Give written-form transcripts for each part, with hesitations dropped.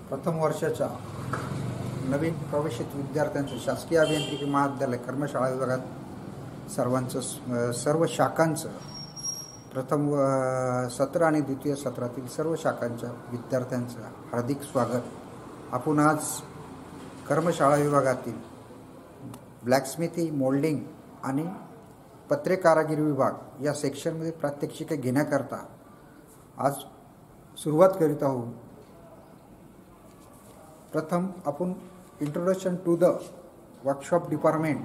प्रथम वर्षाच्या नवीन प्रवेशित विद्यार्थ्यांचं शासकीय अभियांत्रिकी महाविद्यालय कर्मशाळा विभागात सर्व शाखांचं प्रथम सत्र आणि द्वितीय सत्रातील सर्व शाखांच्या विद्यार्थ्यांचं हार्दिक स्वागत। आपण आज कर्मशाळा विभागातील ब्लॅकस्मिथी, मोल्डिंग आणि पत्रे कारागिरी विभाग या सेक्शनमध्ये प्रात्यक्षिके घेण्याकरता आज सुरुवात करीत आहोत। प्रथम आपण introduction to the workshop department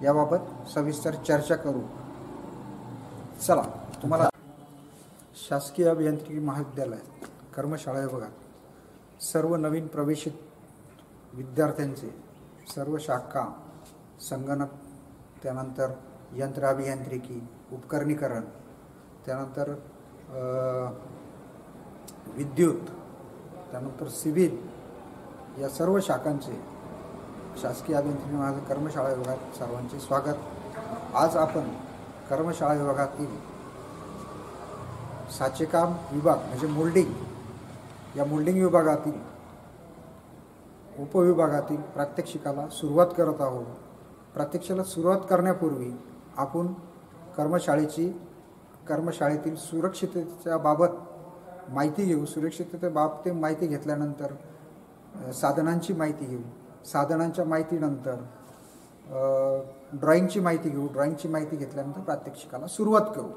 याबाबत सविस्तर चर्चा करू। चला, तुम्हाला शासकीय अभियांत्रिकी महाविद्यालय कर्मशाळा विभागात सर्व नवीन प्रवेशित विद्यार्थ्यांचे सर्व शाखा, संगणक, त्यानंतर यंत्र अभियांत्रिकी, उपकरणीकरण, त्यानंतर विद्युत, त्यानंतर सिव्हिल या सर्व शाखांचे शासकीय अभियांत्रिकी महाविद्यालय कर्मशाळा विभागात सर्वांचे स्वागत। आज आपण कर्मशाळा विभागातील साचेकाम विभाग म्हणजे मोल्डिंग या मोल्डिंग विभागातील उपविभागातील प्रात्यक्षिकाला सुरुवात करत आहोत। प्रात्यक्षिकाला सुरुवात करण्यापूर्वी आपण कर्मशाळेतील सुरक्षिततेच्या बाबत माहिती घेऊ। सुरक्षिततेबाबत माहिती घेतल्यानंतर साधनांची माहिती घेऊ। साधनांच्या माहितीनंतर ड्रॉइंगची माहिती घेऊ। ड्रॉइंगची माहिती घेतल्यानंतर प्रात्यक्षिकाला सुरुवात करू।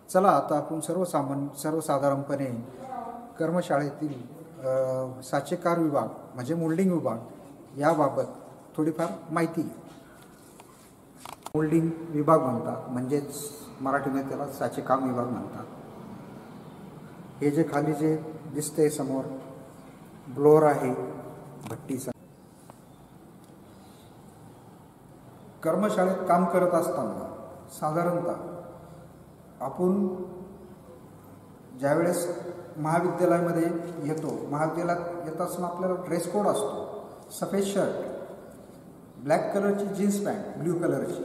चला, आता आपण सर्वसाधारणपणे कर्मशाळेतील साचेकार विभाग म्हणजे मोल्डिंग विभाग याबाबत थोडीफार माहिती घेऊ। मोल्डिंग विभाग म्हणतात, म्हणजेच मराठीमध्ये त्याला साचेकाम विभाग म्हणतात। हे जे खाली जे दिसते समोर ब्लोअर आहे, भट्टीचा। कर्मशाळेत काम करत असताना साधारणतः आपण ज्यावेळेस महाविद्यालयामध्ये येतो, महाविद्यालयात येत असताना आपल्याला ड्रेस कोड असतो, सफेद शर्ट, ब्लॅक कलरची जीन्स पॅन्ट, ब्ल्यू कलरची।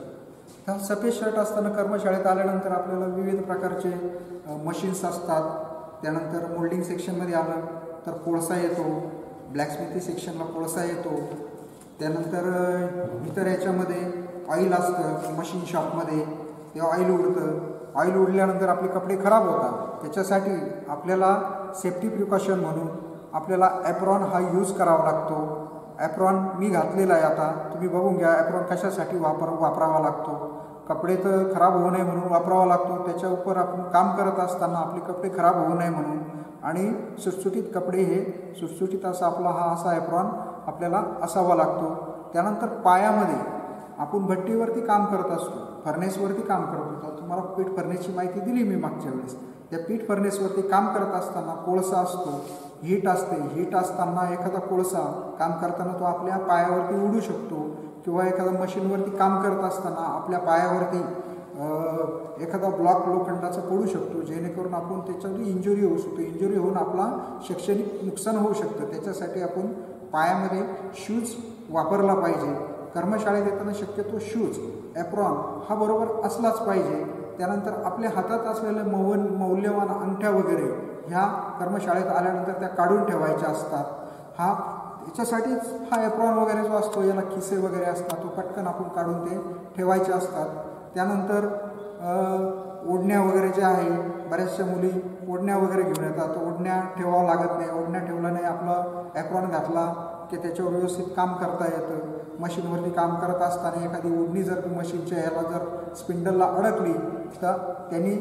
तर सफेद शर्ट असताना कर्मशाळेत आल्यानंतर आपल्याला विविध प्रकारचे मशीन्स असतात। त्यानंतर मोल्डिंग सेक्शनमध्ये आलं तर कोळसा येतो, ब्लॅकस्मिथी सेक्शनला कोळसा येतो, त्यानंतर इतर याच्यामध्ये ऑइल असतं मशीन शॉपमध्ये, ते ऑइल उडतं। ऑइल उडल्यानंतर आपले कपडे खराब होतात। त्याच्यासाठी आपल्याला सेफ्टी प्रिकॉशन म्हणून आपल्याला ॲप्रॉन हा यूज करावा लागतो। ॲप्रॉन मी घातलेला आहे, आता तुम्ही बघून घ्या ॲप्रॉन कशासाठी वापरावा लागतो। कपडे तर खराब होऊ नये म्हणून वापरावा लागतो। त्याच्या उपर आपण काम करत असताना आपले कपडे खराब होऊ नये म्हणून आणि सुटसुटीत कपडे हे सुटसुटीत असा आपला हा असा ॲप्रॉन आपल्याला असावा लागतो। त्यानंतर पायामध्ये आपण भट्टीवरती काम करत असतो, फर्नेसवरती काम करत होतो। तुम्हाला पीठ फर्नेसची माहिती दिली मी मागच्या वेळेस। त्या पीठ फर्नेसवरती काम करत असताना कोळसा असतो, हीट असते। हीट असताना एखादा कोळसा काम करताना तो आपल्या पायावरती उडू शकतो, किंवा एखाद्या मशीनवरती काम करत असताना आपल्या पायावरती एखादा ब्लॉक लोखंडाचा पडू शकतो, जेणेकरून आपण त्याच्यावर इंजुरी होऊ शकतो। इंजुरी होऊन आपला शैक्षणिक नुकसान होऊ शकतं। त्याच्यासाठी आपण पायामध्ये शूज वापरला पाहिजे। कर्मशाळेत येताना शक्यतो शूज, ॲप्रॉन हा बरोबर असलाच पाहिजे। त्यानंतर आपल्या हातात असलेले मौल्यवान अंगठ्या वगैरे ह्या कर्मशाळेत आल्यानंतर त्या काढून ठेवायच्या असतात। याच्यासाठीच हा ॲप्रॉन वगैरे जो असतो याला खिसे वगैरे असतात, तो पटकन आपण काढून ते ठेवायचे असतात। त्यानंतर ओढण्या वगैरे जे आहे, बऱ्याचशा मुली ओढण्या वगैरे घेऊन येतात, ओढण्या ठेवावं लागत नाही। ओढण्या ठेवला नाही, आपलं ॲप्रॉन घातला की त्याच्यावर व्यवस्थित काम करता येतं। मशीनवरती काम करत असताना एखादी ओढणी जर मशीनच्या ह्याला जर स्पिंडलला अडकली तर त्यांनी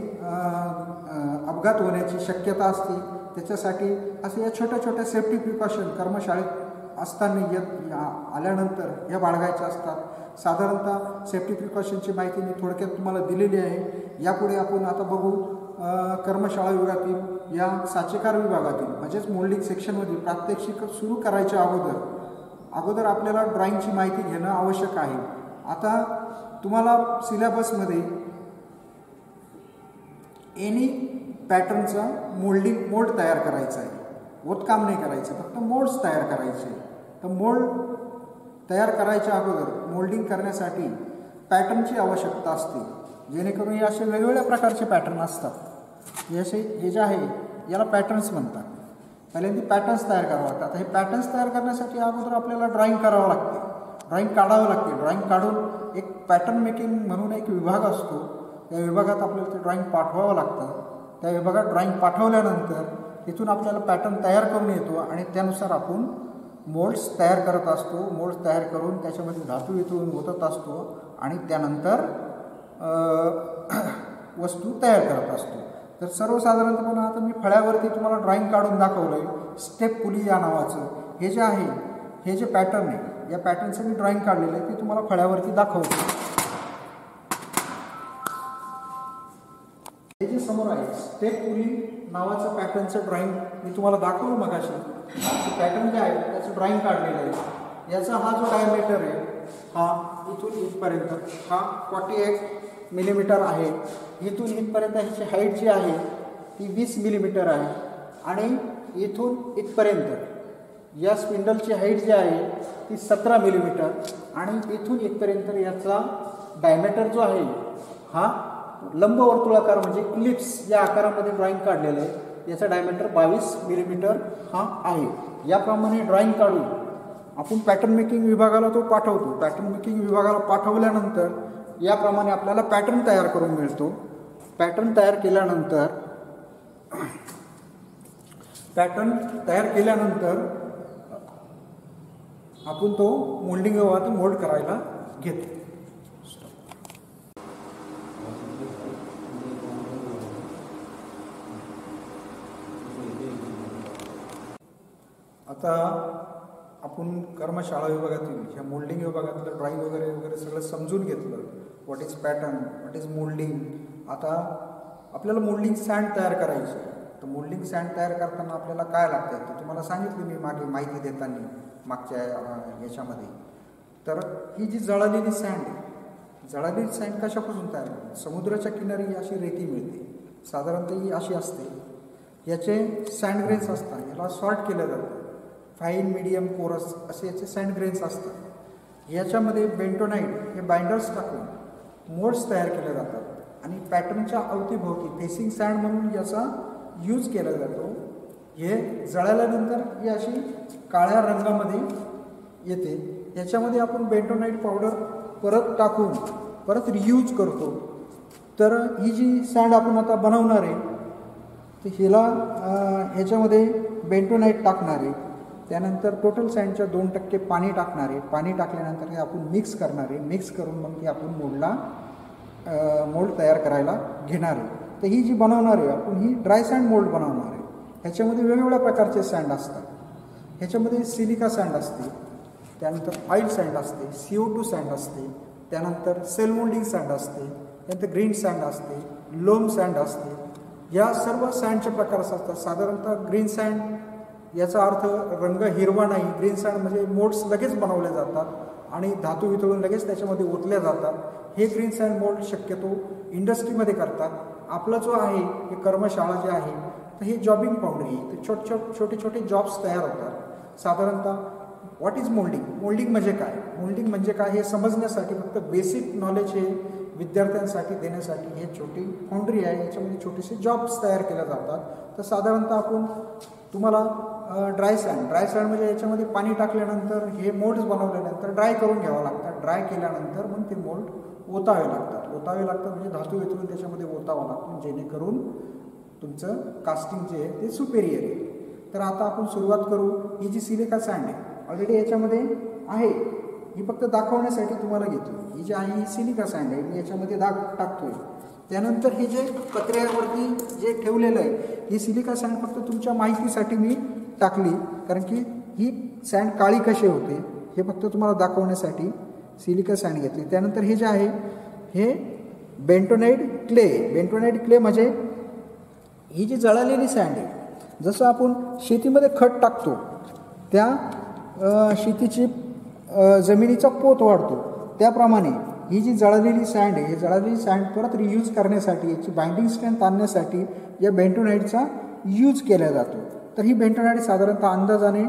अपघात होण्याची शक्यता असते। त्याच्यासाठी असे या छोट्या छोट्या सेफ्टी प्रिकॉशन कर्मशाळेत असताना आल्यानंतर या बाळगायच्या असतात। साधारणतः सेफ्टी प्रिकॉशनची माहिती मी थोडक्यात तुम्हाला दिलेली आहे। यापुढे आपण आता बघू कर्मशाळा विभागातील या साचेकार विभागातील म्हणजेच मोल्डिंग सेक्शनमधील प्रात्यक्षिक सुरू करायच्या अगोदर आपल्याला ड्रॉइंगची माहिती घेणं आवश्यक आहे। आता तुम्हाला सिलेबसमध्ये एनी पॅटर्नचा मोल्ड तयार करायचा आहे, ओतकाम नाही करायचं, फक्त मोल्ड्स तयार करायचे। तर मोल्ड तयार करायच्या अगोदर मोल्डिंग करण्यासाठी पॅटर्नची आवश्यकता असते, जेणेकरून हे असे वेगवेगळ्या प्रकारचे पॅटर्न असतात। हे जे आहे याला पॅटर्न्स म्हणतात। पहिल्यांदा पॅटर्न्स तयार करावं लागतात. आता हे पॅटर्न्स तयार करण्यासाठी अगोदर आपल्याला ड्रॉइंग करावं लागते, ड्रॉइंग काढावं लागते. ड्रॉइंग काढून एक पॅटर्न मेकिंग म्हणून एक विभाग असतो, त्या विभागात आपल्याला ते ड्रॉइंग पाठवावं लागतं. त्या विभागात ड्रॉइंग पाठवल्यानंतर तिथून आपल्याला पॅटर्न तयार करून येतो आणि त्यानुसार आपण मोल्ड्स तयार करत असतो. मोल्ड्स तयार करून त्याच्यामध्ये धातू वितळून ओतत असतो आणि त्यानंतर वस्तू तयार करत असतो. तर सर्वसाधारणपणे आता मी फळ्यावरती तुम्हाला ड्रॉइंग काढून दाखवलं आहे. स्टेप पुली या नावाचं हे जे आहे, हे जे पॅटर्न आहे, या पॅटर्नचं मी ड्रॉइंग काढलेलं आहे ते तुम्हाला फळ्यावरती दाखवतो. हे जे समोर आहे स्टेप पुली नावाचं पॅटर्नचं ड्रॉइंग मी तुम्हाला दाखवलं मगाशी. पॅटर्न जे आहे त्याचं ड्रॉइंग काढलेलं आहे. याचा हा जो डायमीटर आहे हा इथून इथपर्यंत हा 48 मिलीमीटर आहे. इथून इथपर्यंत ह्याची हाईट जी आहे ती 20 मिलीमीटर आहे आणि इथून इथपर्यंत या स्पिंडलची हाईट जी आहे ती 17 मिलीमीटर आणि इथून इथपर्यंत याचा डायमीटर जो आहे हा लंबवर्तुळाकार म्हणजे क्लिप्स या आकारामध्ये ड्रॉइंग काढलेलं आहे. याचा डायमीटर 22 मिलीमीटर हा आहे. याप्रमाणे ड्रॉइंग काढून आपण पॅटर्न मेकिंग विभागाला तो पाठवतो. पॅटर्न मेकिंग विभागाला पाठवल्यानंतर याप्रमाणे आपल्याला पॅटर्न तयार करून मिळतो. पॅटर्न तयार केल्यानंतर आपण तो मोल्डिंग विभागात मोल्ड करायला घेतो. आता आपण कर्मशाळा विभागातील ह्या मोल्डिंग विभागातलं ड्रॉइंग वगैरे सगळं समजून घेतलं. What is pattern, what is moulding. आता आपल्याला मोल्डिंग सँड तयार करायची आहे. तर मोल्डिंग सँड तयार करताना आपल्याला काय लागतं ते तुम्हाला सांगितलं मी मागे माहिती देताना मागच्या याच्यामध्ये. तर ही जी जळालेली सँड आहे, जळालेली सँड कशापासून तयार होते? समुद्राच्या किनारी अशी रेती मिळते, साधारणतः ही अशी असते. याचे सँड ग्रेन्स असतात, याला सॉर्ट केलं जातं. फाईन, मीडियम, कोरस असे याचे सँड ग्रेन्स असतात. याच्यामध्ये बेंटोनाइट हे बाइंडर्स टाकून मोल्ड्स तयार केले जातात आणि पॅटर्नच्या अवतीभोवती फेसिंग सँड म्हणून याचा यूज केला जातो. हे जळाल्यानंतर ही अशी काळ्या रंगामध्ये येते. याच्यामध्ये आपण बेंटोनाइट पावडर परत टाकून परत रियूज करतो. तर ही जी सँड आपण आता बनवणार आहे तर ह्याच्यामध्ये बेंटोनाइट टाकणार आहे. त्यानंतर टोटल सँडच्या 2% पाणी टाकणार आहे. पाणी टाकल्यानंतर हे आपण मिक्स करणार आहे. मिक्स करून मग ते आपण मोल्ड तयार करायला घेणार आहे. तर ही जी बनवणार आहे आपण ही ड्राय सँड मोल्ड बनवणार आहे. ह्याच्यामध्ये वेगवेगळ्या प्रकारचे सँड असतात. ह्याच्यामध्ये सिलिका सँड असते, त्यानंतर ऑइल सँड असते, CO2 सँड असते, त्यानंतर सेल मोल्डिंग सँड असते, त्यानंतर ग्रीन सँड असते, लोम सँड असते. या सर्व सँडचे प्रकार असतात. साधारणतः ग्रीन सँड याचा अर्थ रंग हिरवा नाही. ग्रीन सँड म्हणजे मोल्ड्स लगेच बनवले जातात आणि धातू वितळून लगेच त्याच्यामध्ये ओतल्या जातात. हे ग्रीन सँड मोल्ड शक्यतो इंडस्ट्रीमध्ये करतात. आपला जो आहे हे कर्मशाळा जे आहे तर हे जॉबिंग फाउंड्री आहे. तर छोटे छोटे जॉब्स तयार होतात. साधारणतः व्हॉट इज मोल्डिंग, मोल्डिंग म्हणजे काय, मोल्डिंग म्हणजे काय हे समजण्यासाठी फक्त बेसिक नॉलेज हे विद्यार्थ्यांसाठी देण्यासाठी हे छोटी फाउंड्री आहे. याच्यामध्ये छोटेसे जॉब्स तयार केले जातात. तर साधारणतः आपण तुम्हाला ड्राय सँड म्हणजे याच्यामध्ये पाणी टाकल्यानंतर हे मोल्ड्स बनवल्यानंतर ड्राय करून घ्यावं लागतात. ड्राय केल्यानंतर मग ते मोल्ड ओतावे लागतात म्हणजे धातू वितळून त्याच्यामध्ये ओतावं लागतं जेणेकरून तुमचं कास्टिंग जे आहे ते सुपेरियर आहे. तर आता आपण सुरुवात करू. ही जी सिलिका सँड आहे ऑलरेडी याच्यामध्ये आहे, ही फक्त दाखवण्यासाठी तुम्हाला घेतो. ही जी आहे ही सिलिका सँड आहे, मी याच्यामध्ये टाकतोय. त्यानंतर हे जे पत्र्यावरती जे ठेवलेलं आहे ही सिलिका सँड फक्त तुमच्या माहितीसाठी मी टाकली, कारण की ही सँड काळी कशी होते हे फक्त तुम्हाला दाखवण्यासाठी सिलिका सँड घेतली. त्यानंतर हे जे आहे हे बेंटोनाइट क्ले म्हणजे ही जी जळालेली सँड आहे. जसं आपण शेतीमध्ये खत टाकतो त्या शेतीची जमिनीचा पोत वाढतो त्याप्रमाणे ही जी जळालेली सँड आहे, ही जळालेली सँड परत रियूज करण्यासाठी याची बाइंडिंग स्ट्रेंथ आणण्यासाठी या बेंटोनाइटचा यूज केला जातो. तर ही बेंटोनाइट साधारणतः अंदाजाने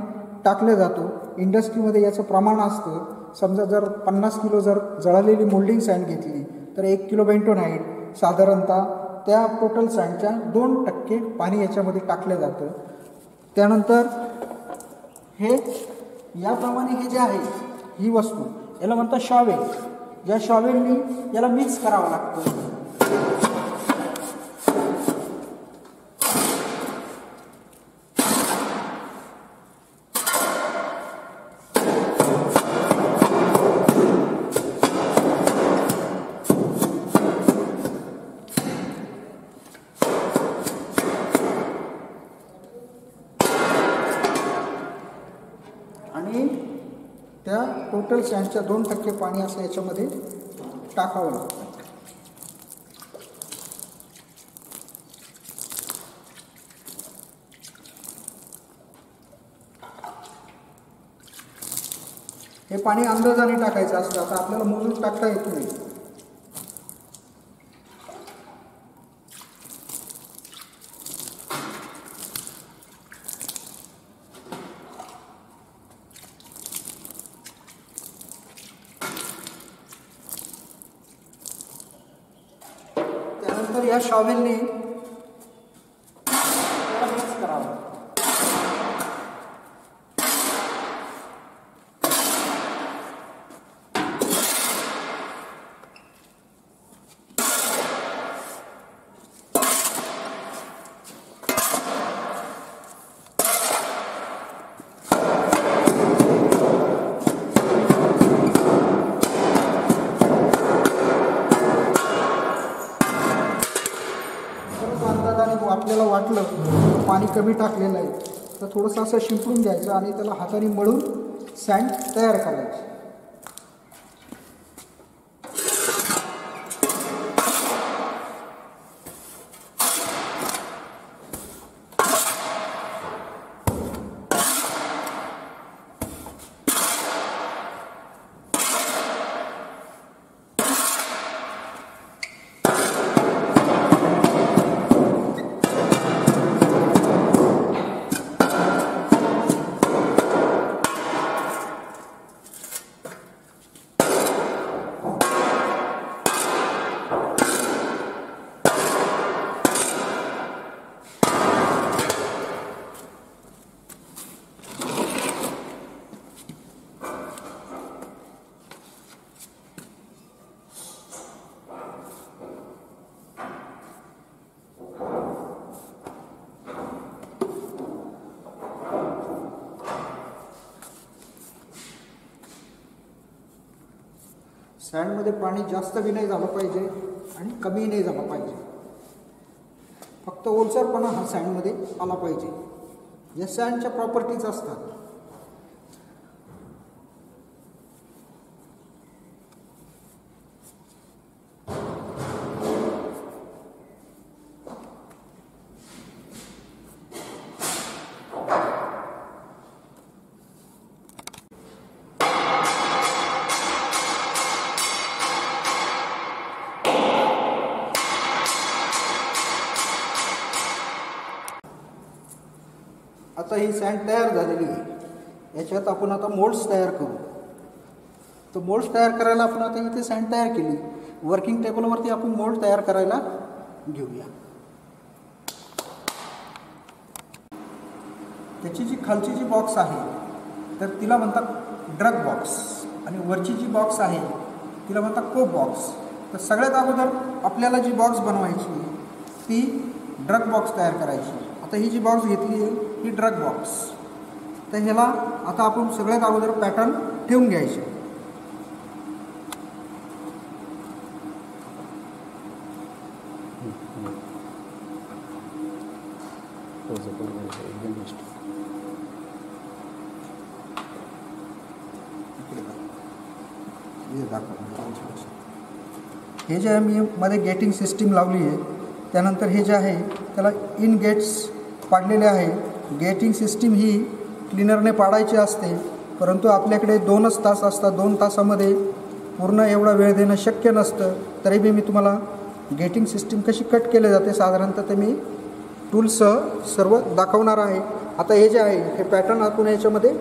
टाकलं जातो. इंडस्ट्रीमध्ये याचं प्रमाण असतं. समजा जर 50 किलो जर जळालेली मोल्डिंग सँड घेतली तर 1 किलो बेंटोनाइट साधारणतः त्या टोटल सँडच्या 2% पाणी याच्यामध्ये टाकलं जातं. त्यानंतर हे याप्रमाणे हे जे आहे ही वस्तू याला म्हणतात शॉवेल. या शॉवेलनी याला मिक्स करावं लागतं. आणि त्या टोटल सँडच्या 2% पाणी असं याच्यामध्ये टाकावं लागतं. हे पाणी अंदाजाने टाकायचं असतं. आता आपल्याला मोजून टाकता येत नाही. त्यानंतर या शॉवेलने मिक्स करावं. आपल्याला वाटलं पाणी कमी टाकलेलं आहे तर थोडंसं असं शिंपडून घ्यायचं आणि त्याला हाताने मळून सँड तयार करायची. सँडमध्ये पाणी जास्त बी नाही झालं पाहिजे आणि कमी नाही झालं पाहिजे. फक्त ओलसरपणा हा सँडमध्ये आला पाहिजे. या सँडच्या प्रॉपर्टीज असतात. आता ही सँड तयार झालेली आहे. याच्यात आपण आता मोल्ड्स तयार करू. तर मोल्ड्स तयार करायला आपण आता इथे सँड तयार केली. वर्किंग टेबलवरती आपण मोल्ड तयार करायला घेऊया. त्याची जी खालची जी बॉक्स आहे तर तिला म्हणतात ड्रग बॉक्स आणि वरची जी बॉक्स आहे तिला म्हणतात कोप बॉक्स. तर सगळ्यात अगोदर आपल्याला जी बॉक्स बनवायची ती ड्रग बॉक्स तयार करायची. आता ही जी बॉक्स घेतली आहे ही ड्रग बॉक्स. तर ह्याला आता आपण सगळ्यात अगोदर पॅटर्न ठेवून घ्यायचे. हे जे आहे मी मध्ये गेटिंग सिस्टीम लावली आहे. त्यानंतर हे जे आहे त्याला इन गेट्स पाडलेले आहे. गेटिंग सिस्टीम ही क्लिनरने पाडायची असते परंतु आपल्याकडे 2च तास असतात. 2 तासामध्ये पूर्ण एवढा वेळ देणं शक्य नसतं. तरी बी मी तुम्हाला गेटिंग सिस्टीम कशी कट केली जाते साधारणतः ते मी टूल्ससह सर्व दाखवणार आहे. आता हे जे आहे हे पॅटर्न आपण याच्यामध्ये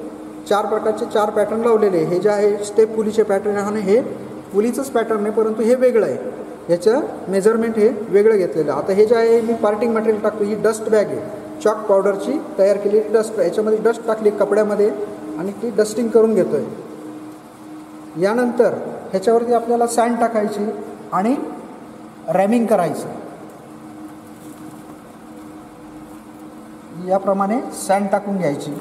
4 प्रकारचे 4 पॅटर्न लावलेले. हे जे आहे स्टेप पुलीचे पॅटर्न आहे. हे पुलीचंच पॅटर्न आहे परंतु हे वेगळं आहे. याचं मेजरमेंट हे वेगळं घेतलेलं. आता हे जे आहे मी पार्टिंग मटेरियल टाकतो. ही डस्ट बॅग आहे. चॉक पावडरची तयार केली डस्ट, याच्यामध्ये डस्ट टाकली कपड्यामध्ये आणि ती डस्टिंग करून घेतो आहे. यानंतर ह्याच्यावरती आपल्याला सँड टाकायची आणि रॅमिंग करायचं. याप्रमाणे सँड टाकून घ्यायची.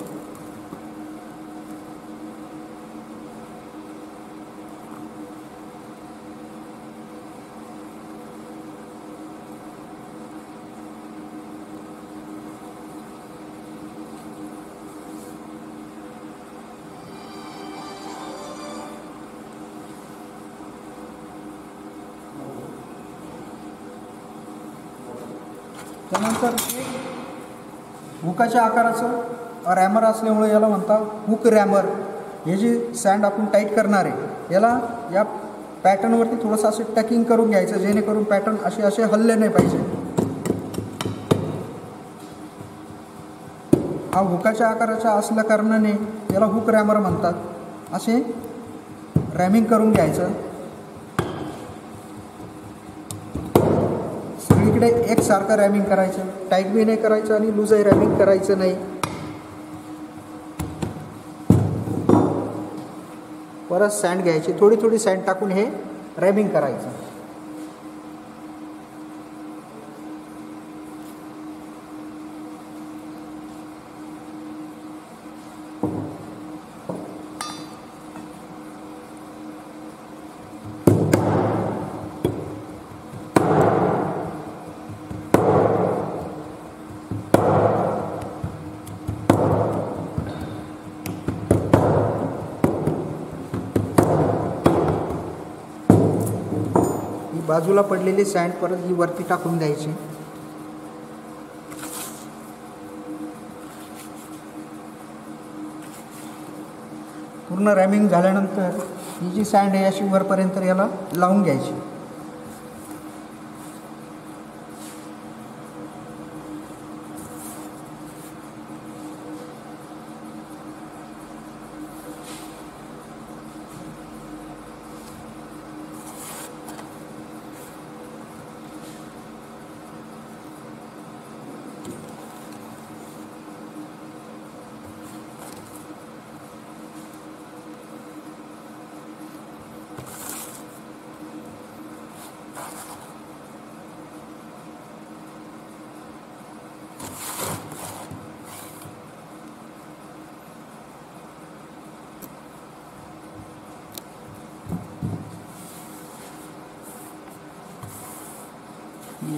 त्यानंतर हुकाच्या आकाराचं रॅमर असल्यामुळे याला म्हणतात हुक रॅमर. हे जी सँड आपण टाईट करणार आहे याला या पॅटर्नवरती थोडंसं असं टॅकिंग करून घ्यायचं, जेणेकरून पॅटर्न असे हलले नाही पाहिजे. हा हुकाच्या आकाराचा असल्या कारणाने याला हुक रॅमर म्हणतात. असे रॅमिंग करून घ्यायचं. सगळीकडे एकसारखं रॅमिंग करायचं, टाईट बी नाही करायचं आणि लूजही रॅमिंग करायचं नाही. परत सँड घ्यायची, थोडी थोडी सँड टाकून हे रॅमिंग करायचं. बाजूला पडलेली सँड परत ही वरती टाकून द्यायची. पूर्ण रॅमिंग झाल्यानंतर ही जी सँड आहे अशी वरपर्यंत याला लावून घ्यायची.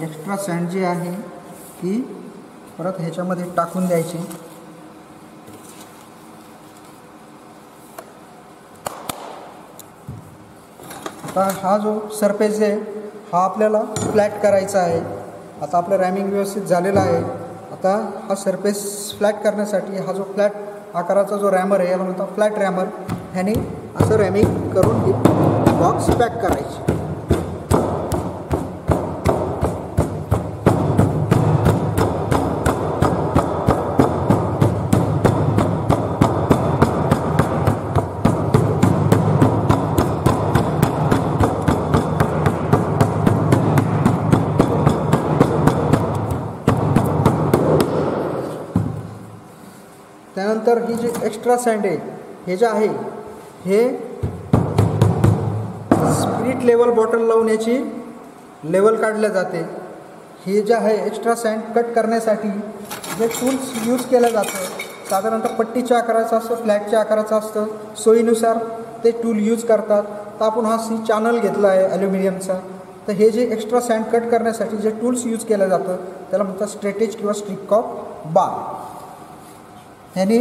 एक्स्ट्रा सँड जी आहे ती परत ह्याच्यामध्ये टाकून द्यायची. आता हा जो सरफेस आहे हा आपल्याला फ्लॅट करायचा आहे. आता आपलं रॅमिंग व्यवस्थित झालेलं आहे. आता हा सरफेस फ्लॅट करण्यासाठी हा जो फ्लॅट आकाराचा जो रॅमर आहे याला म्हणतात फ्लॅट रॅमर. ह्याने असं रॅमिंग करून ही बॉक्स पॅक करायची. त्यानंतर ही जी एक्स्ट्रा सँड आहे हे जे आहे हे स्पिरिट लेवल बॉटल लावून याची लेवल काढल्या जाते. हे जे आहे एक्स्ट्रा सँड कट करण्यासाठी जे टूल्स यूज केलं जातं साधारणतः पट्टीच्या आकाराचं असतं, फ्लॅटच्या आकाराचं असतं. सोयीनुसार ते टूल यूज करतात. तर आपण हा चॅनल घेतला आहे ॲल्युमिनियमचा. तर हे जे एक्स्ट्रा सँड कट करण्यासाठी जे टूल्स यूज केलं जातं त्याला म्हणतात स्ट्रेटेज किंवा स्ट्रिक ऑफ बार. ह्याने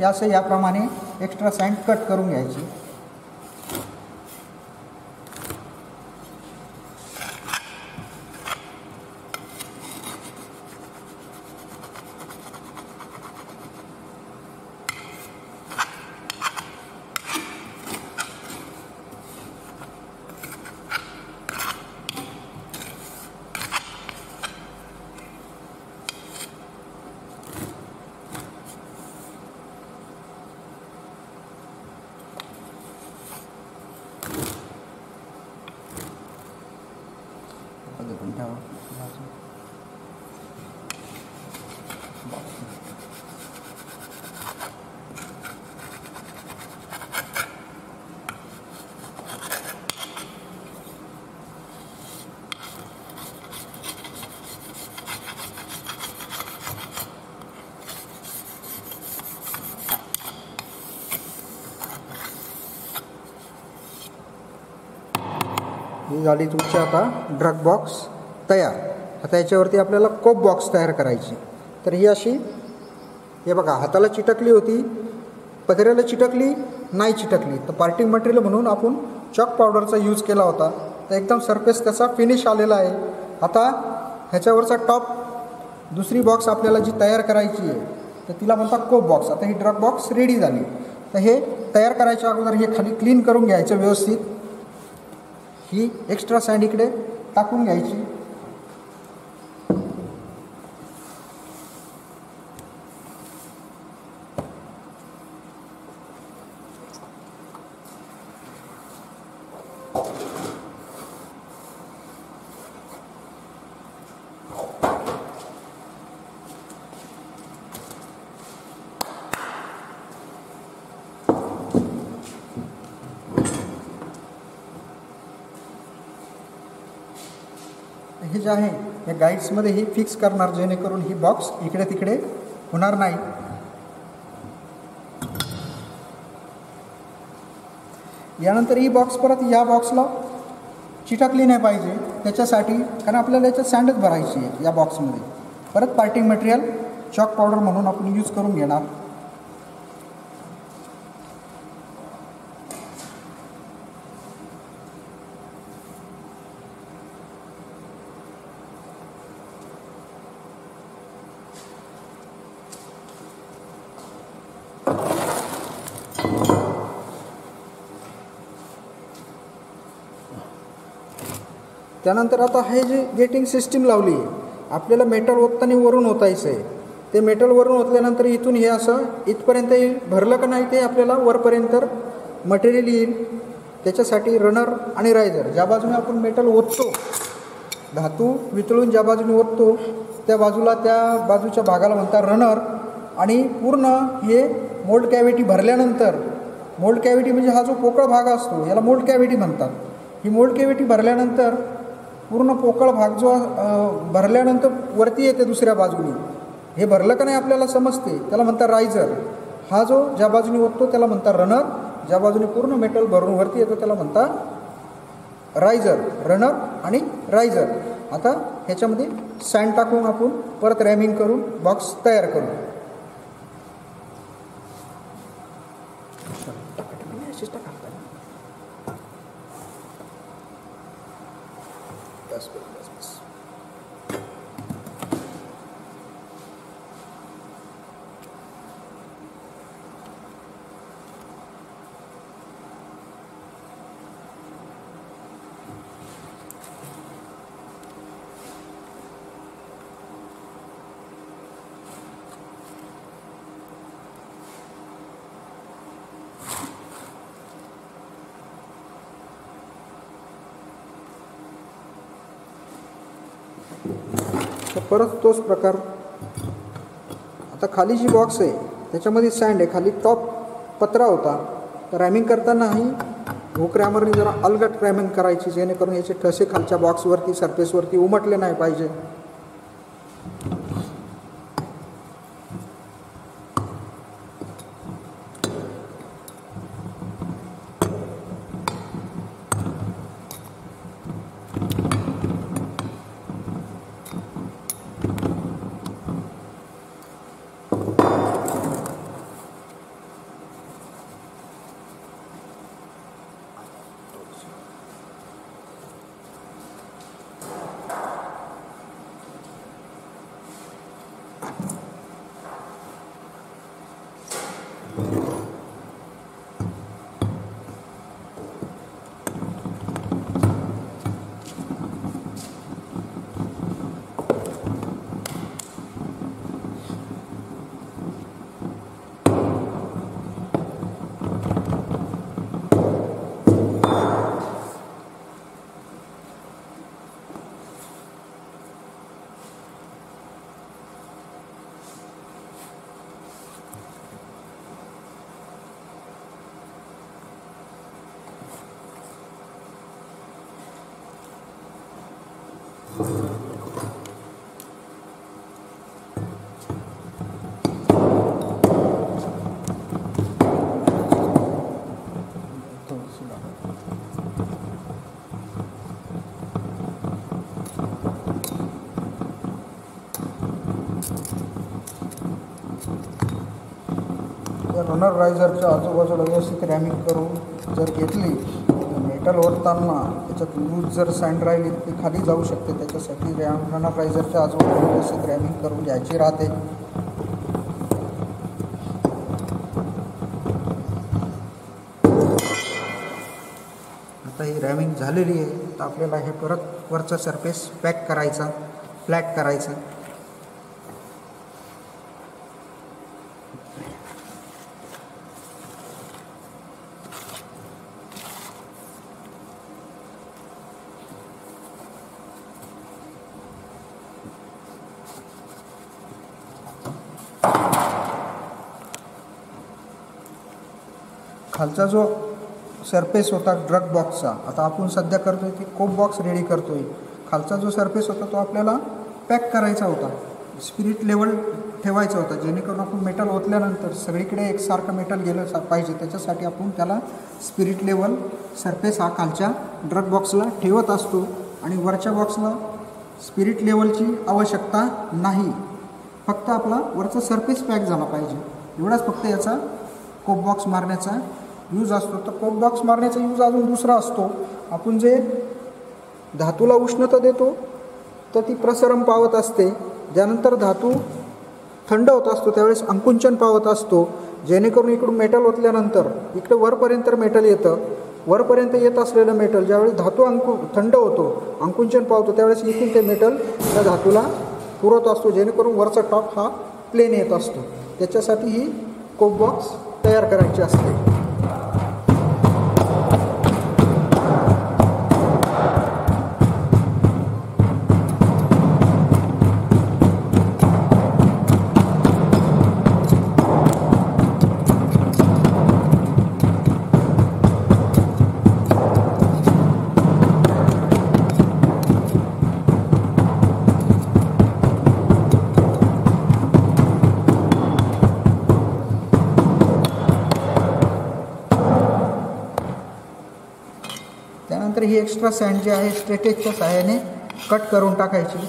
असं याप्रमाणे एक्स्ट्रा सँड कट करून घ्यायची. ही झाली तुमची आता ड्रग बॉक्स तयार. आता याच्यावरती आपल्याला कोप बॉक्स तयार करायची. तर ही अशी, हे बघा, हाताला चिटकली होती, पदराला चिटकली नाही चिटकली, तर पार्टिंग मटेरियल म्हणून आपण चॉक पावडरचा यूज केला होता. तर एकदम सरफेस त्याचा फिनिश आलेला आहे. आता ह्याच्यावरचा टॉप दुसरी बॉक्स आपल्याला जी तयार करायची आहे तर तिला म्हणतात कोप बॉक्स. आता ही ड्रग बॉक्स रेडी झाली. तर हे तयार करायच्या अगोदर हे खाली क्लीन करून घ्यायचं व्यवस्थित. ही एक्स्ट्रा सँड इकडे टाकून घ्यायची. हे जे आहे या गाईड्समध्ये ही फिक्स करणार, जेणेकरून ही बॉक्स इकडे तिकडे होणार नाही. यानंतर ही बॉक्स परत या बॉक्सला चिटकली नाही पाहिजे त्याच्यासाठी, कारण आपल्याला याच्यात सँडच भरायची आहे या बॉक्समध्ये. परत पार्टिंग मटेरियल चॉक पावडर म्हणून आपण यूज करून घेणार. त्यानंतर आता हे जे गेटिंग सिस्टीम लावली आहे, आपल्याला मेटल ओतताना वरून ओतायचं आहे. ते मेटल वरून ओतल्यानंतर इथून हे असं इथपर्यंत येईल. भरलं का नाही ते आपल्याला वरपर्यंत मटेरियल येईल. त्याच्यासाठी रनर आणि रायझर, ज्या बाजूने आपण मेटल ओततो, धातू वितळून ज्या बाजूने ओततो त्या बाजूच्या भागाला म्हणतात रनर. आणि पूर्ण हे मोल्ड कॅव्हिटी भरल्यानंतर, मोल्ड कॅव्हिटी म्हणजे हा जो पोकळ भाग असतो याला मोल्ड कॅव्हिटी म्हणतात. ही मोल्ड कॅव्हिटी भरल्यानंतर पूर्ण पोकळ भाग जो भरल्यानंतर वरती येते दुसऱ्या बाजूने, हे भरलं का नाही आपल्याला समजते, त्याला म्हणतात रायझर. हा जो ज्या बाजूने ओततो त्याला म्हणतात रनर, ज्या बाजूने पूर्ण मेटल भरून वरती येतो त्याला म्हणतात रायझर. रनर आणि रायझर. आता ह्याच्यामध्ये सँड टाकून आपण परत रॅमिंग करून बॉक्स तयार करू. तर परत तोच प्रकार. आता खाली जी बॉक्स आहे त्याच्यामध्ये सँड आहे, खाली टॉप पत्रा होता. तर रॅमिंग करतानाही हुक रॅमरने जरा अलगट रॅमिंग करायची, जेणेकरून याचे ठसे खालच्या बॉक्सवरती सरफेसवरती उमटले नाही पाहिजे. या रनर रायझरच्या आजूबाजूला व्यवस्थित रॅमिंग करून जर घेतली तर मेटल ओढताना त्याच्यात लूज जर सँड राहिली ती खाली जाऊ शकते. त्याच्यासाठी रनर रायझरच्या आजूबाजूला व्यवस्थित रॅमिंग करून घ्यायची राहते. आता ही रॅमिंग झालेली आहे. तर आपल्याला हे परत वरचा सरफेस पॅक करायचा, फ्लॅट करायचा. खालचा जो सरफेस होता ड्रग बॉक्सचा, आता आपण सध्या करतोय की कोप बॉक्स रेडी करतोय. खालचा जो सरफेस होता तो आपल्याला पॅक करायचा होता, स्पिरिट लेवल ठेवायचा होता, जेणेकरून आपण मेटल ओतल्यानंतर सगळीकडे एकसारखं मेटल गेलं पाहिजे. त्याच्यासाठी आपण त्याला स्पिरिट लेवल सरफेस हा खालच्या ड्रग बॉक्सला ठेवत असतो आणि वरच्या बॉक्सला स्पिरिट लेवलची आवश्यकता नाही. फक्त आपला वरचा सरफेस पॅक झाला पाहिजे, एवढाच फक्त याचा कोप बॉक्स मारण्याचा यूज असतो. तर कोप बॉक्स मारण्याचा यूज अजून दुसरा असतो. आपण जे धातूला उष्णता देतो तर ती प्रसरण पावत असते. ज्यानंतर धातू थंड होत असतो त्यावेळेस अंकुंचन पावत असतो, जेणेकरून इकडून मेटल ओतल्यानंतर इकडे वरपर्यंत मेटल येतं. वरपर्यंत येत असलेलं मेटल ज्यावेळेस धातू थंड होतो, अंकुंचन पावतो, त्यावेळेस इथून ते मेटल त्या धातूला पुरवत असतो, जेणेकरून वरचा टॉप हा प्लेन येत असतो. त्याच्यासाठी ही कोप बॉक्स तयार करायची असते. त्यानंतर ही एक्स्ट्रा सँड जी आहे स्ट्रेटेजच्या सहाय्याने कट करून टाकायची.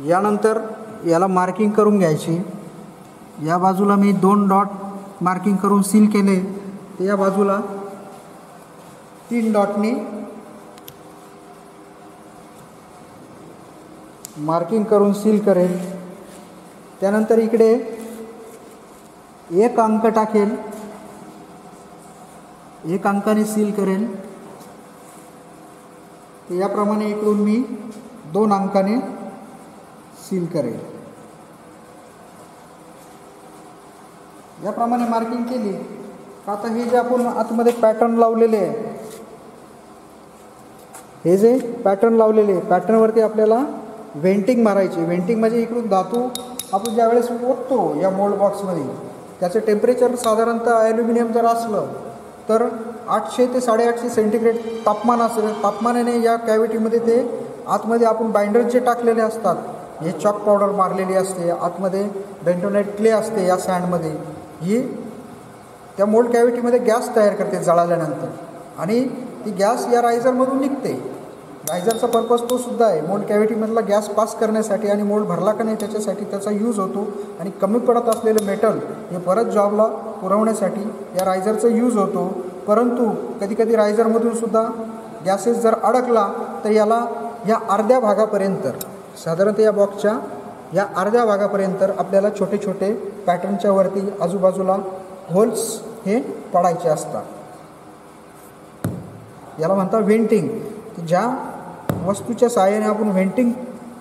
यानंतर याला मार्किंग करून घ्यायची. या बाजूला मी 2 डॉट मार्किंग करून सील केले, तर या बाजूला 3 डॉटनी मार्किंग करून सील करेल. त्यानंतर इकडे 1 अंक टाकेल, 1 अंकाने सील करेल. तर याप्रमाणे इकडून मी 2 अंकाने सील करेल. याप्रमाणे मार्किंग केली. आता हे जे आपण आतमध्ये पॅटर्न लावलेले आहे, हे जे पॅटर्न लावलेले आहे, पॅटर्नवरती आपल्याला वेंटिंग मारायची. वेंटिंग म्हणजे इकडून धातू आपण ज्यावेळेस ओततो या मोल्ड बॉक्समध्ये, त्याचं टेम्परेचर साधारणतः ॲल्युमिनियम जर असलं तर 800 ते 850 सेंटीग्रेड तापमान असेल. तापमानाने या कॅव्हिटीमध्ये ते आतमध्ये आपण बाइंडर जे टाकलेले असतात, हे चॉक पावडर मारलेली असते, आतमध्ये बेंटोनाइट क्ले असते या सँडमध्ये, ही त्या मोल्ड कॅव्हिटीमध्ये गॅस तयार करते जळाल्यानंतर आणि ती गॅस या रायझरमधून निघते. रायझरचा पर्पज तो सुद्धा आहे, मोल्ड कॅव्हिटीमधला गॅस पास करण्यासाठी आणि मोल्ड भरला का नाही त्याच्यासाठी त्याचा यूज होतो. आणि कमी पडत असलेलं मेटल हे परत जॉबला पुरवण्यासाठी या रायझरचा यूज होतो. परंतु कधीकधी रायझरमधून सुद्धा गॅसेस जर अडकला तर याला या अर्ध्या भागापर्यंत, साधारणतः या बॉक्सच्या या अर्ध्या भागापर्यंत आपल्याला छोटे छोटे पॅटर्नच्या वरती आजूबाजूला होल्स हे पडायचे असतात. याला म्हणतात व्हेंटिंग. ज्या वस्तूच्या सहाय्याने आपण व्हेंटिंग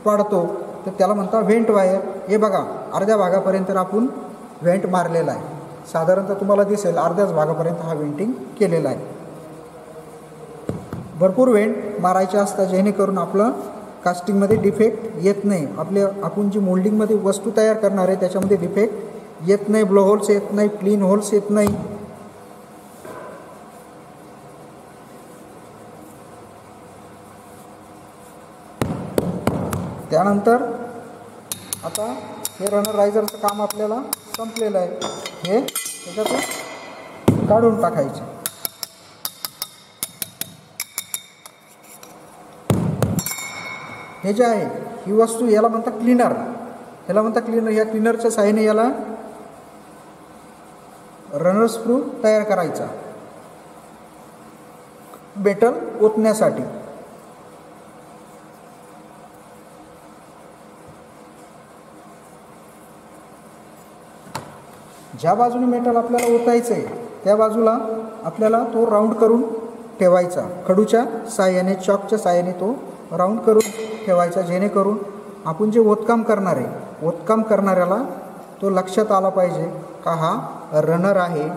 पाडतो तर त्याला म्हणतात व्हेंट वायर. हे बघा अर्ध्या भागापर्यंत आपण व्हेंट मारलेला आहे. साधारणतः तुम्हाला दिसेल अर्ध्याच भागापर्यंत हा व्हेंटिंग केलेला आहे. भरपूर व्हेंट मारायचे असतात जेणेकरून आपलं कास्टिंगमध्ये डिफेक्ट येत नाही. आपण जी मोल्डिंगमध्ये वस्तू तयार करणार आहे त्याच्यामध्ये डिफेक्ट येत नाही, ब्लो होल्स येत नाही, क्लीन होल्स येत नाही. त्यानंतर आता हे रनर रायझरचं काम आपल्याला संपलेलं आहे. हे त्याच्यातून काढून टाकायचे. हे जे आहे ही वस्तू याला म्हणतात क्लीनर. याला म्हणतात क्लीनर. या क्लीनरच्या साहाय्याने याला रनर स्क्रू तयार करायचा मेटल ओतण्यासाठी. ज्या बाजूने मेटल आपल्याला ओतायचं आहे त्या बाजूला आपल्याला तो राऊंड करून ठेवायचा. खडूच्या साहाय्याने, चॉकच्या साहाय्याने तो राऊंड करून ठेवायचा जेणेकरून आपण जे ओतकाम करणार आहे ओतकाम करणाऱ्याला तो लक्षात आला पाहिजे का हा रनर आहे.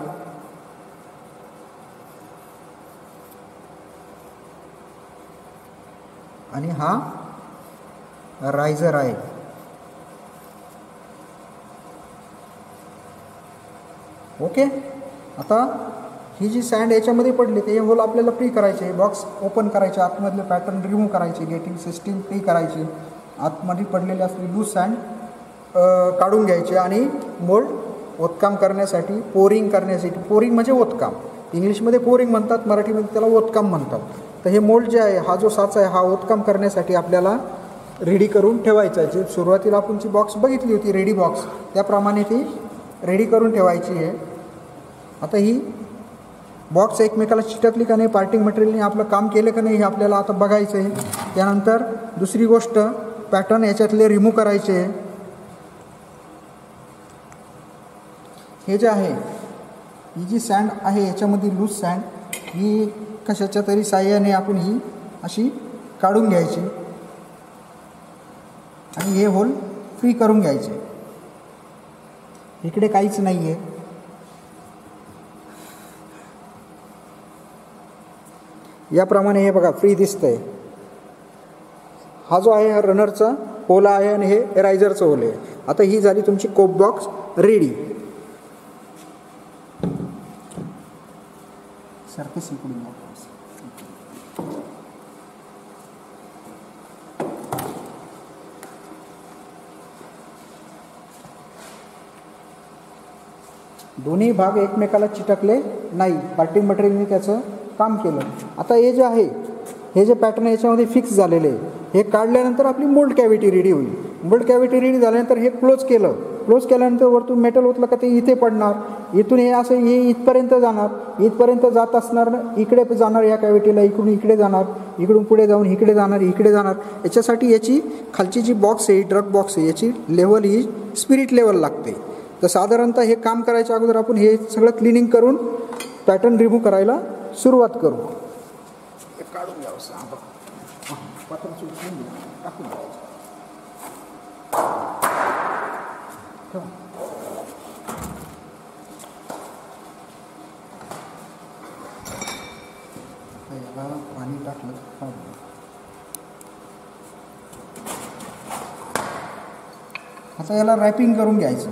आणि हा रायझर आहे. ओके. आता ही जी सँड याच्यामध्ये पडली ते होल आपल्याला फ्री करायचे. बॉक्स ओपन करायचे, आतमधले पॅटर्न रिमूव्ह करायचे, गेटिंग सिस्टीम फ्री करायची, आतमध्ये पडलेली असलेली लूज सँड काढून घ्यायचे आणि मोल्ड ओतकाम करण्यासाठी, पोरिंग करण्यासाठी. पोरिंग म्हणजे ओतकाम. इंग्लिशमध्ये पोरिंग म्हणतात, मराठीमध्ये त्याला ओतकाम म्हणतात. तर हे मोल्ड जे आहे, हा जो साचा आहे, हा ओतकाम करण्यासाठी आपल्याला रेडी करून ठेवायचा आहे. जे सुरुवातीला आपण जी बॉक्स बघितली होती रेडी बॉक्स, त्याप्रमाणे ती रेडी करून ठेवायची आहे. आता ही बॉक्स एकमेकाला चिटकली का नाही, पार्टिंग मटेरियलने आपलं काम केलं का नाही हे आपल्याला आता बघायचं आहे. त्यानंतर दुसरी गोष्ट, पॅटर्न याच्यातले रिमूव्ह करायचे. हे जे आहे, ही जी सँड आहे याच्यामध्ये लूज सँड, ही कशाच्या तरी साह्याने आपण ही अशी काढून घ्यायची आणि हे होल फ्री करून घ्यायचे. इकडे काहीच नाही आहे. याप्रमाणे हे बघा फ्री दिसतंय. हा जो आहे हा रनरचा होल आहे आणि हे रायझरचं होल आहे. आता ही झाली तुमची कोप बॉक्स रेडी. सारखं इकडून दोन्ही भाग एकमेकाला चिटकले नाही, पार्टिंग मटेरियलने त्याचं काम केलं. आता हे जे आहे, हे जे पॅटर्न याच्यामध्ये फिक्स झालेले आहे, हे काढल्यानंतर आपली मोल्ड कॅव्हिटी रेडी होईल. मोल्ड कॅव्हिटी रेडी झाल्यानंतर हे क्लोज केलं. क्लोज केल्यानंतर वरतून मेटल ओतलं का ते इथे पडणार. इथून हे असं हे इथपर्यंत जाणार, इथपर्यंत जात असणार, इकडे जाणार या कॅव्हिटीला, इकडून इकडे जाणार, इकडून पुढे जाऊन इकडे जाणार, इकडे जाणार. याच्यासाठी याची खालची जी बॉक्स आहे, ड्रग बॉक्स आहे, याची लेवल ही स्पिरिट लेवल लागते. तर साधारणतः हे काम करायच्या अगोदर आपण हे सगळं क्लिनिंग करून पॅटर्न रिमूव्ह करायला सुरुवात करू. काढून घ्यावं पातळ टाकून द्यायचं. पाणी टाकलं. आता याला रॅपिंग करून घ्यायचं.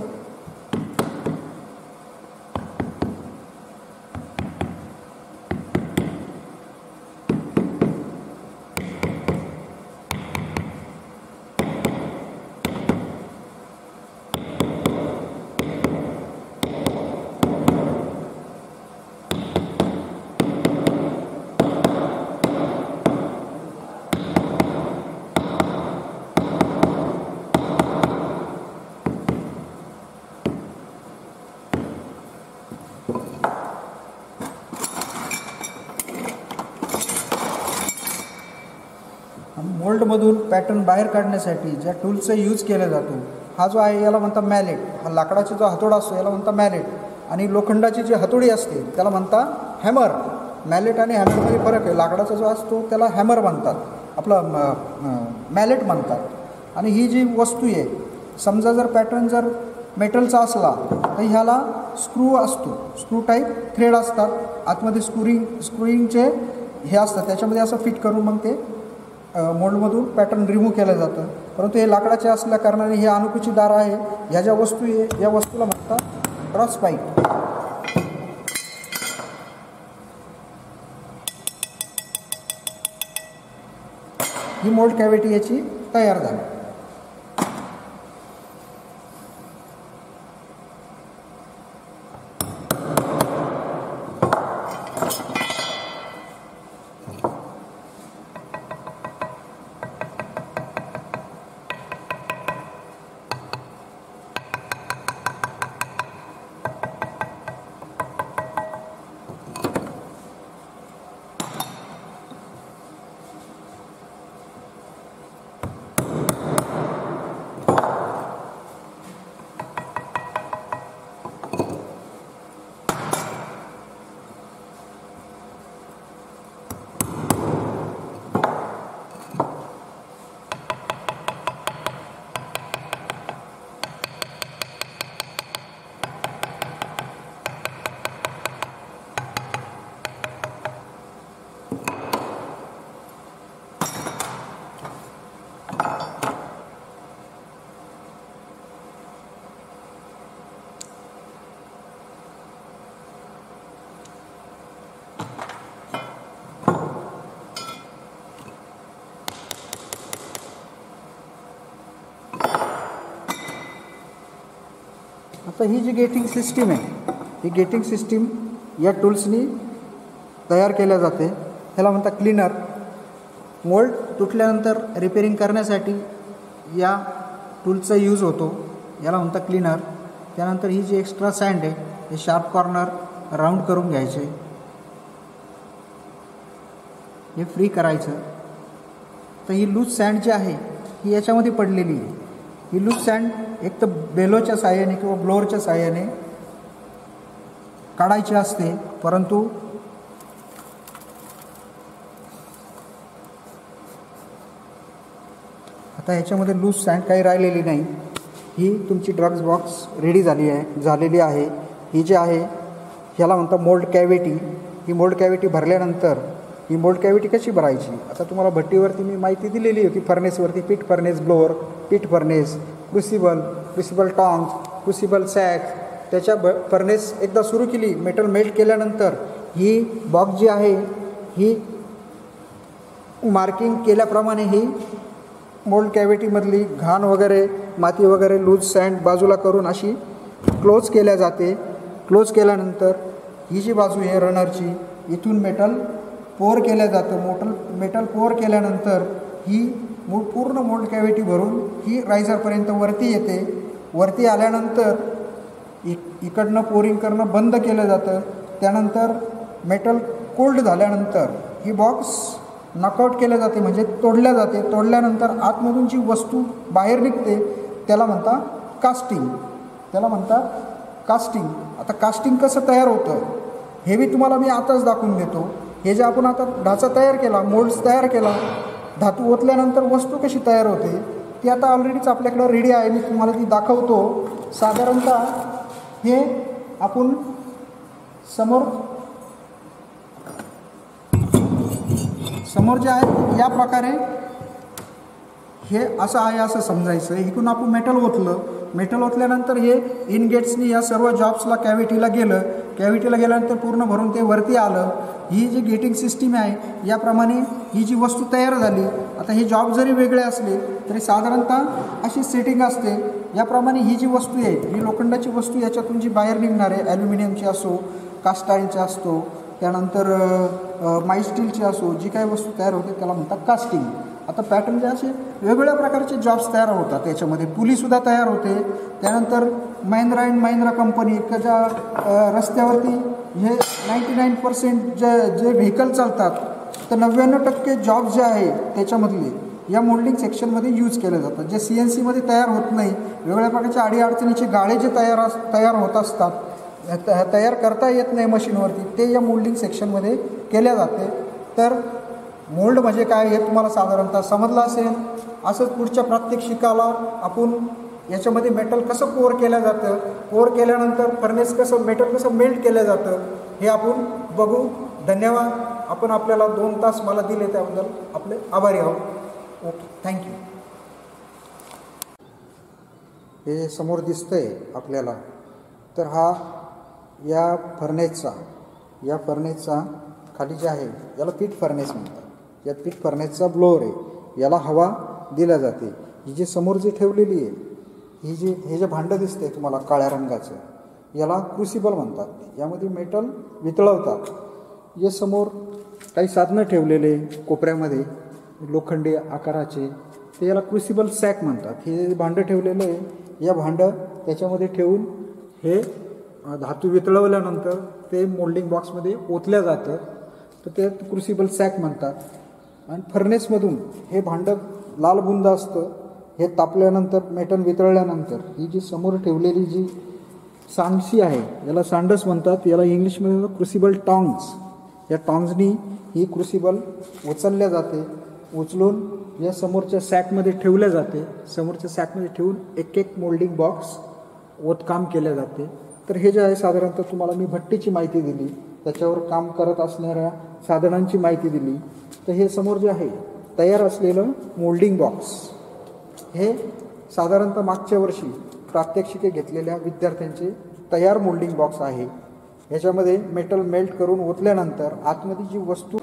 मोल्डमधून पॅटर्न बाहेर काढण्यासाठी ज्या टूल्सचा यूज केला जातो, हा जो आहे याला म्हणतात मॅलेट. हा लाकडाचा जो हातोडा असतो याला म्हणतात मॅलेट. आणि लोखंडाची जी हातोडी असते त्याला म्हणतात हॅमर. मॅलेट आणि हॅमरमध्ये फरक आहे. लाकडाचा जो असतो त्याला हॅमर म्हणतात, आपला मॅलेट म्हणतात. आणि ही जी वस्तू आहे, समजा जर पॅटर्न जर मेटलचा असला तर ह्याला स्क्रू असतो, स्क्रू टाईप थ्रेड असतात, आतमध्ये स्क्रूइंगचे हे असतात, त्याच्यामध्ये असं फिट करून मग ते मोल्डमधून पॅटर्न रिमूव्ह केलं जातं. परंतु हे लाकडाचे असल्या कारणाने हे अनुकुची दार आहे. ह्या ज्या वस्तू आहे या वस्तूला म्हणतात ड्रॉस पाईप. ही मोल्ड कॅव्हिटी याची तयार झाली. आता ही जी गेटिंग सिस्टीम आहे, ही गेटिंग सिस्टीम या टूल्सनी तयार केल्या जाते. ह्याला म्हणतात क्लीनर. मोल्ड तुटल्यानंतर रिपेरिंग करण्यासाठी या टूलचा यूज होतो, याला म्हणतात क्लीनर. त्यानंतर ही जी एक्स्ट्रा सँड आहे हे शार्प कॉर्नर राऊंड करून घ्यायचे, हे फ्री करायचं. तर ही लूज सँड जी आहे ही याच्यामध्ये पडलेली आहे. ही लूज सँड एक तर बेलोच्या साहाय्याने किंवा ब्लोअरच्या साहाय्याने काढायची असते, परंतु आता ह्याच्यामध्ये लूज सँड काही राहिलेली नाही. ही तुमची ड्रग्स बॉक्स रेडी झालेली आहे. ही जी आहे ह्याला म्हणतात मोल्ड कॅव्हिटी. ही मोल्ड कॅव्हिटी भरल्यानंतर ही मोल्ड कॅव्हिटी कशी भरायची, आता तुम्हाला भट्टीवरती मी माहिती दिलेली होती. फर्नेसवरती पीठ फर्नेस ब्लोअर, पीठ फर्नेस, क्रुसिबल टॉंग्स, क्रुसिबल सॅक. त्याच्या फर्नेस एकदा सुरू केली, मेटल मेल्ट केल्यानंतर ही बॉक्स जी आहे ही मार्किंग केल्याप्रमाणे ही मोल्ड कॅव्हिटीमधली घाण वगैरे, माती वगैरे, लूज सँड बाजूला करून अशी क्लोज केल्या जाते. क्लोज केल्यानंतर ही जी बाजू आहे रनरची, इथून मेटल पोअर केलं जातं. मेटल पोअर केल्यानंतर ही पूर्ण मोल्ड कॅव्हिटी भरून ही रायझरपर्यंत वरती येते. वरती आल्यानंतर इकडनं पोरिंग करणं बंद केलं जातं. त्यानंतर मेटल कोल्ड झाल्यानंतर ही बॉक्स नॉकआउट केलं जाते, म्हणजे तोडल्या जाते. तोडल्यानंतर आतमधून जी वस्तू बाहेर निघते त्याला म्हणतात कास्टिंग. आता कास्टिंग कसं तयार होतं हे मी तुम्हाला आताच दाखवून देतो. हे जे आपण आता ढाचा तयार केला, मोल्ड्स तयार केला, धातू ओतल्यानंतर वस्तू कशी तयार होते ती आता ऑलरेडीच आपल्याकडं रेडी आहे. मी तुम्हाला ती दाखवतो. साधारणतः हे आपण समोर जे आहे या प्रकारे हे असं आहे असं समजायचं. इकडून आपण मेटल ओतल्यानंतर हे इनगेट्सनी या सर्व जॉब्सला कॅव्हिटीला गेल्यानंतर पूर्ण भरून ते वरती आलं. ही जी गेटिंग सिस्टीम आहे याप्रमाणे ही जी वस्तू तयार झाली. आता हे जॉब जरी वेगळे असले तरी साधारणतः अशी सेटिंग असते. याप्रमाणे ही जी वस्तू आहे ही लोखंडाची वस्तू, याच्यातून जी बाहेर निघणार आहे ॲल्युमिनियमची असो, कास्ट आयर्नची असतो, त्यानंतर मायस्टीलची असो, जी काही वस्तू तयार होते त्याला म्हणतात कास्टिंग. आता पॅटर्नचे असे वेगवेगळ्या प्रकारचे जॉब्स तयार होतात. त्याच्यामध्ये पुलीसुद्धा तयार होते. त्यानंतर महिंद्रा अँड महिंद्रा कंपनी ज्या रस्त्यावरती हे 99% जे व्हेकल चालतात तर 99% जॉब्स जे आहे त्याच्यामधले या मोल्डिंग सेक्शनमध्ये यूज केले जातात. जे CNCमध्ये तयार होत नाही, वेगवेगळ्या प्रकारच्या अडीअडचणीचे गाळे जे तयार होत असतात, तयार करता येत नाही मशीनवरती, ते या मोल्डिंग सेक्शनमध्ये केल्या जाते. तर मोल्ड म्हणजे काय हे तुम्हाला साधारणतः समजलं असेल. असंच पुढच्या प्रात्यक्षिकाला आपण याच्यामध्ये मेटल कसं कोअर केलं जातं, कोअर केल्यानंतर फर्नेस कसं मेटल कसं मेल्ट केलं जातं हे आपण बघू. धन्यवाद. आपण आपल्याला 2 तास मला दिले त्याबद्दल आपले आभारी आहोत. Okay, thank you. हे समोर दिसतंय आपल्याला, तर हा या फर्नेसचा खाली जे आहे याला पीठ फर्नेस म्हणतात. या पीठ फर्नेसचा ब्लोअर आहे, याला हवा दिल्या जाते. ही जी समोर जी ठेवलेली आहे हे जे भांडं दिसतंय तुम्हाला काळ्या रंगाचं, याला क्रुसिबल म्हणतात. यामध्ये मेटल वितळवतात. हे समोर काही साधनं ठेवलेले कोपऱ्यामध्ये लोखंडी आकाराचे, ते याला क्रुसिबल सॅक म्हणतात. हे भांडं ठेवलेलं आहे, या भांडं त्याच्यामध्ये ठेवून हे धातू वितळवल्यानंतर ते मोल्डिंग बॉक्समध्ये ओतल्या जातं, तर ते क्रुसिबल सॅक म्हणतात. आणि फर्नेसमधून हे भांडं लाल बुंद असतं, हे तापल्यानंतर मेटल वितळल्यानंतर ही जी समोर ठेवलेली जी सांडशी आहे याला सांडस म्हणतात. याला इंग्लिशमध्ये क्रुसिबल टॉंग्स. या टॉंग्सनी ही क्रुसिबल उचलल्या जाते. उचलून या समोरच्या सॅकमध्ये ठेवल्या जाते. समोरच्या सॅकमध्ये ठेवून एक मोल्डिंग बॉक्स ओतकाम केले जाते. तर हे जे आहे साधारणतः तुम्हाला मी भट्टीची माहिती दिली, त्याच्यावर काम करत असणाऱ्या साधनांची माहिती दिली. तर हे समोर जे आहे तयार असलेलं मोल्डिंग बॉक्स, हे साधारणतः मागच्या वर्षी प्रात्यक्षिके घेतलेल्या विद्यार्थ्यांचे तयार मोल्डिंग बॉक्स आहे. ह्याच्यामध्ये मेटल मेल्ट करून ओतल्यानंतर आतमध्ये जी वस्तू